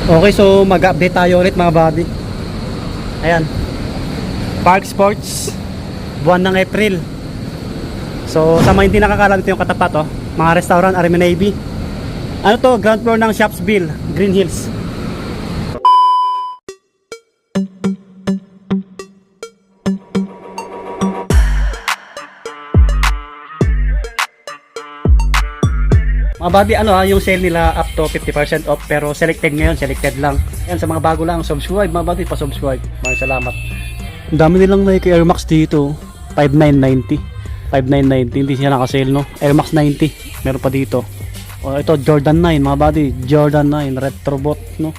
Okay, so mag-update tayo ulit mga buddy. Ayan, Park Sports, buwan ng April. So sa mga hindi nakakalam, ito yung katapat, oh, mga restaurant, Army Navy. Ano to, ground floor ng Shopsville, Green Hills. Mga buddy, ano ha, yung sale nila up to 50% off, pero selected ngayon, selected lang. Yan, sa mga bago lang, subscribe mga buddy, pa-subscribe. Maraming salamat. Ang dami nilang Nike Air Max dito, 5990. 5990, hindi siya naka-sale, no? Air Max 90, meron pa dito. O ito, Jordan 9 mga buddy, Jordan 9 Retrobot, no?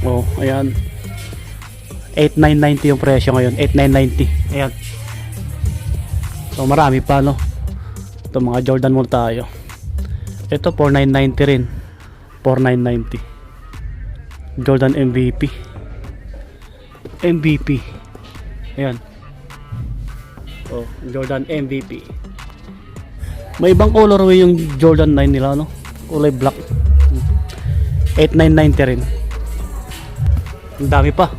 O, ayan, 8990 yung presyo ngayon, 8990. Ayan, so marami pa, no? Ito mga Jordan muna tayo. Ito 4990 rin, 4990. Jordan MVP. Ayan, oh, Jordan MVP. May ibang colorway yung Jordan 9 nila, no? Kulay black. 8990 rin. Ang dami pa.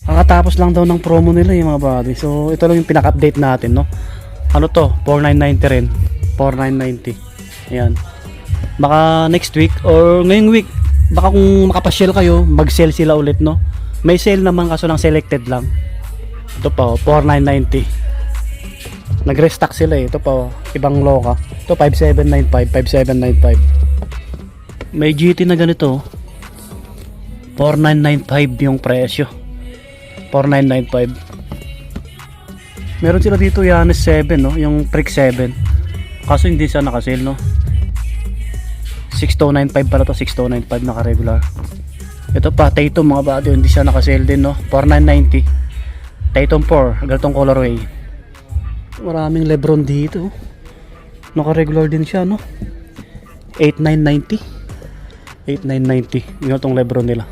Kakatapos lang daw ng promo nila yung mga buddy. So ito lang yung pinaka-update natin, no? Ano to? 4990 rin. 4990. Ayan. Baka next week or ngayong week, baka kung makapasyal kayo, mag-sale sila ulit, no? May sale naman kaso lang selected lang. Ito pa, 4990. Nag-restock sila eh. Ito pa, ibang loka. Ito 5795. May GT na ganito. 4995 yung presyo. 4995. Meron sila dito Yanis 7, no? Yung Prick 7. Kaso hindi siya naka-sale, no? 6295 pala to, 6295 naka-regular. Ito pa, Tatum mga body, hindi siya naka-sale din, no? 4990. Tatum 4, ganitong colorway. Maraming Lebron dito. Naka-regular din siya, no? 8990. 8990. Ganitong Lebron nila.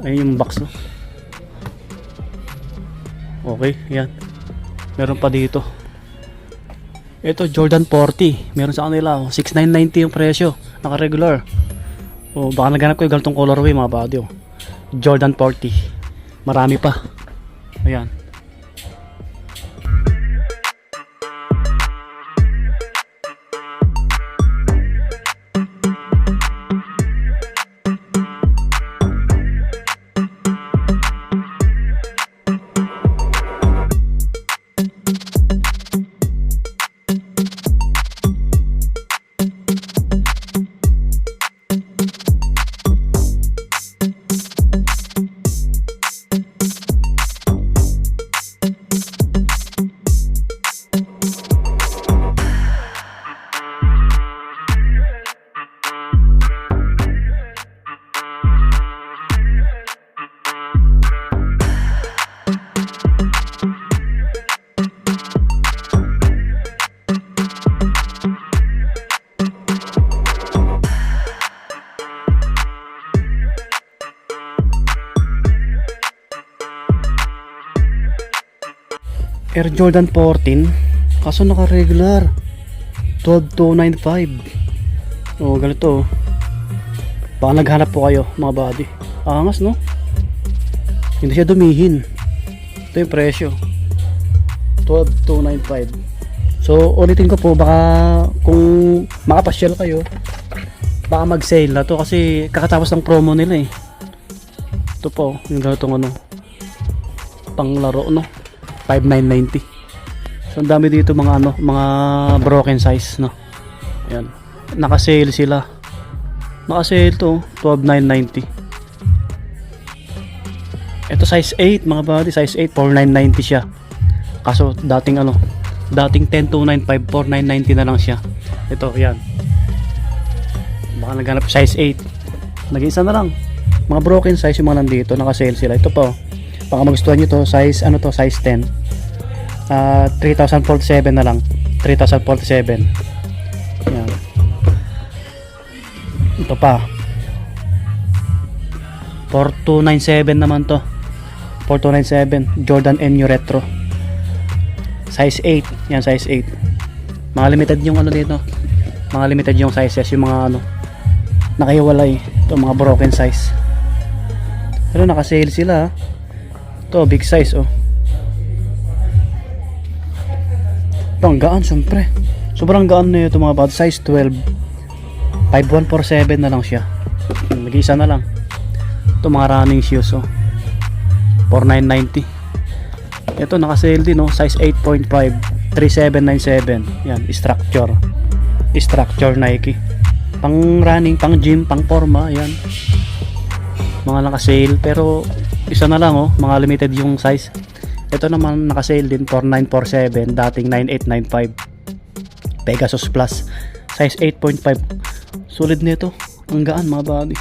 Ayun yung box, no? Okay, yan. Meron pa dito. Ito Jordan 40. Meron sa kanila, 6990 yung presyo. Naka-regular. O baka naganap ko yung ganitong colorway mga buddy, oh. Jordan 40. Marami pa. Ayan. Air Jordan 14 kaso naka-regular 12295. Oh, ganito. Baka naghanap po kayo mga buddy. Angas, no? Hindi siya dumihin. Ito yung presyo, 12295. So ulitin ko po, baka kung makapasyal kayo, baka mag-sale na to kasi kakatapos ng promo nila eh. Ito po, yung ganitong ano, panglaro, no? 5990. So ang dami dito mga ano, mga broken size, no. Ayan. Naka-sale sila. Naka-sale to, 12990. Ito size 8 mga buddy, size 8 4990 siya. Kaso dating ano, dating 10295, 4990 na lang siya. Ito, ayan. Baka naghanap size 8. Nag-iisa na lang. Mga broken size yung mga nandito, naka-sale sila. Ito po, baka magustuhan nyo to. Size ano to, size 10. 3047 na lang, 3047. Yan. Ito pa 4297 naman to, 4297 Jordan NU Retro, size 8. Yan, size 8. Mga limited yung ano dito, mga limited yung sizes, yung mga ano nakahiwalay. Ito mga broken size, pero naka-sale sila. Ito big size, oh. Ito ang gaan, syempre sobrang gaan na ito mga bad. Size 12, 5147 na lang siya. Nag-isa na lang. Ito mga running shoes, oh, 4990. Ito naka-sale din, oh. Size 8.5, 3797. Yan, structure Nike, pang running, pang gym, pang forma. Yan, mga naka-sale, pero isa na lang, oh. Mga limited yung size. Ito naman naka-sale din, 4947, dating 9895. Pegasus Plus, size 8.5. Solid nito, ang gaan mga buddy.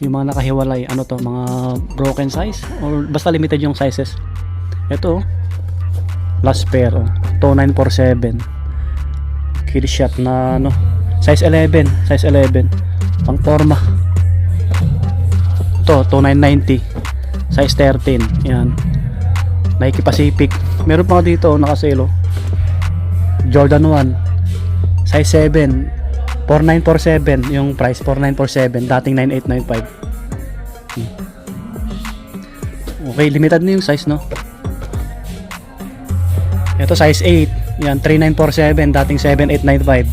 Yung mga nakahiwalay, ano to, mga broken size or basta limited yung sizes. Ito, last pair, oh, 2947. Kill shot na ano, size 11, pang forma. Ito 2990, size 13. Yan, Nike Pacific. Meron pa dito, oh, naka-sale, oh. Jordan 1, size 7, 4947 yung price, 4947, dating 9895. Okay, limited na yung size, no? Ito size 8, yan, 3947, dating 7895.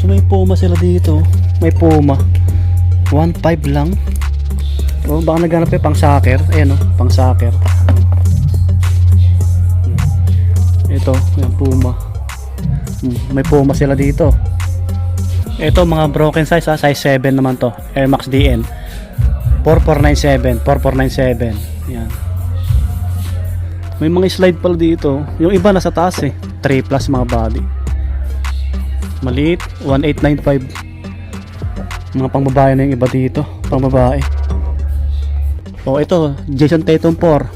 So may Puma sila dito, may Puma 15 lang. Oh, baka naghanap kayo pang soccer. Ayan, oh, pang soccer. Ito, yung Puma. May Puma sila dito. Ito mga broken size, size 7 naman to. Air Max DN 4497. Yan. May mga slide pala dito. Yung iba nasa taas, 3 plus mga body. Maliit, 1895. Mga pangbabae na yung iba dito, pangbabae. O ito, Jason Tatum 4.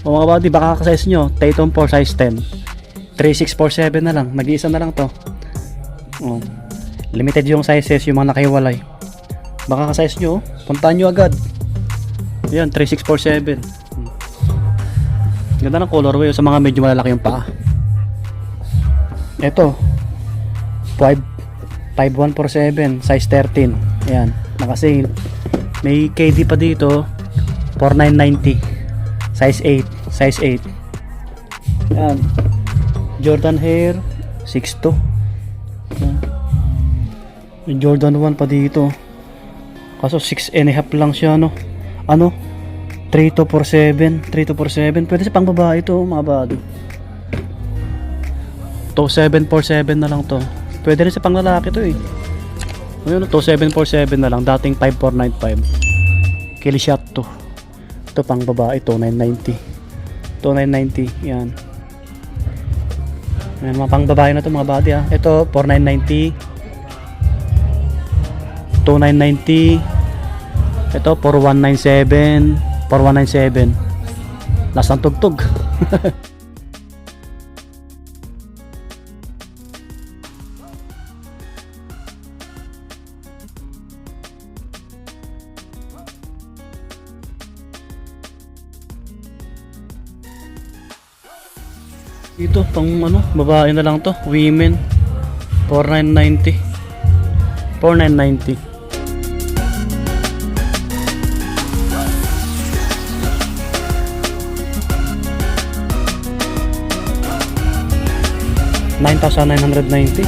O mga body, baka ka-size nyo, Tatum 4 size 10, 3647 na lang, nag-iisa na lang to. O, limited yung sizes, yung mga nakahiwalay. Baka ka-size nyo, puntaan nyo agad. Ayan, 3647. Ganda ng colorway sa mga medyo malalaki yung paa. Ito 5147, size 13. Ayan, naka-sale. May KD pa dito, 4990, size 8. Ayan, Jordan Air 6'2". May Jordan 1 pa dito, kaso 6.5 lang siya, no? 3247. Pwede sa pang babae ito mga bado. 2747 na lang to. Pwede rin sa pang lalaki to, Ayun, 2747 na lang, dating 5495. Kill shot to. Ito pang babae, 2990. Yan. Ayan, mga pang babae na to mga body, Ito 4990, 2990. Ito 4197. Lasang tugtog. Ito pang babae na lang to, women, 4990. 9,990.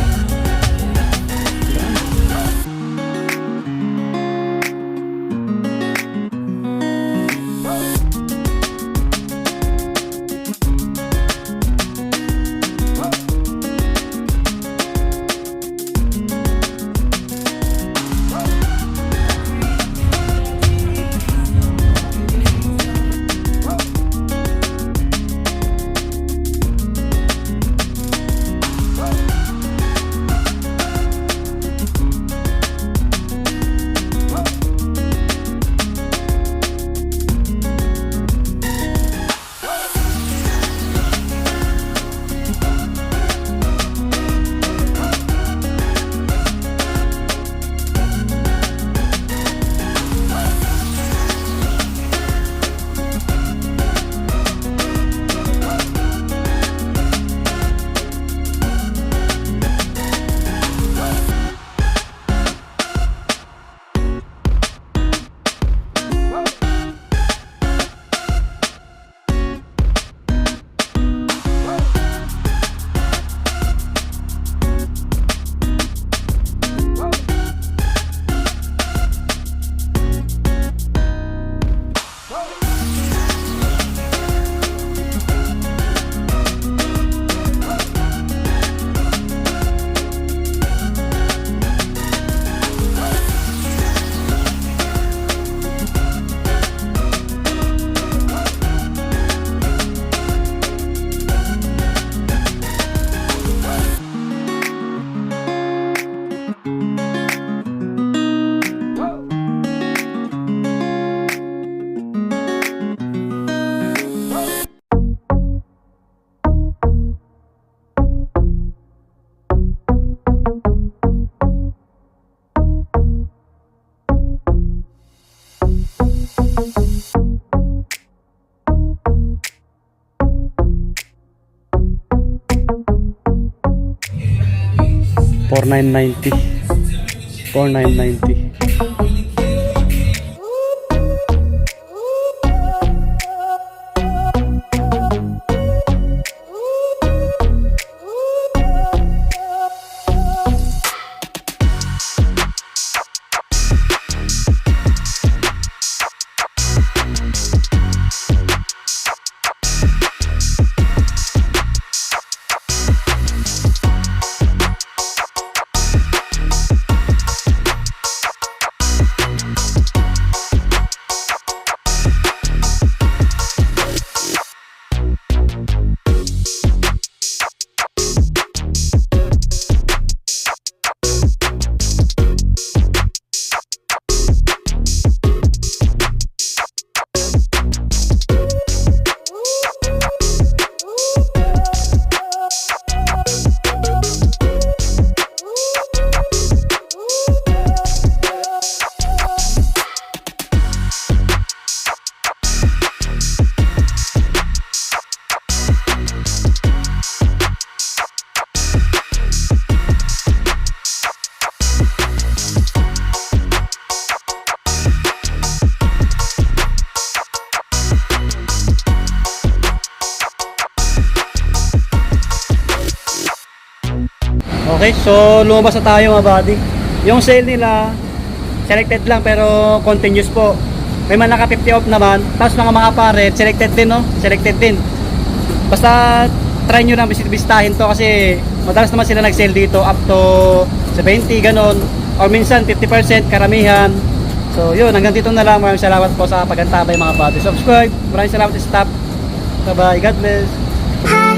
$4,990. $4,990. Okay, so lumabas na tayo mga buddy. Yung sale nila, selected lang pero continuous po. May mga naka 50 off naman. Tapos mga paret, selected din no? Selected din. Basta try nyo lang bisitahin to kasi madalas naman sila nag-sale dito up to 70 ganon. Or minsan 50% karamihan. So yun, hanggang dito na lang. Maraming salamat po sa pagantabay mga buddy. Subscribe. Maraming salamat sa staff. Bye bye. God bless.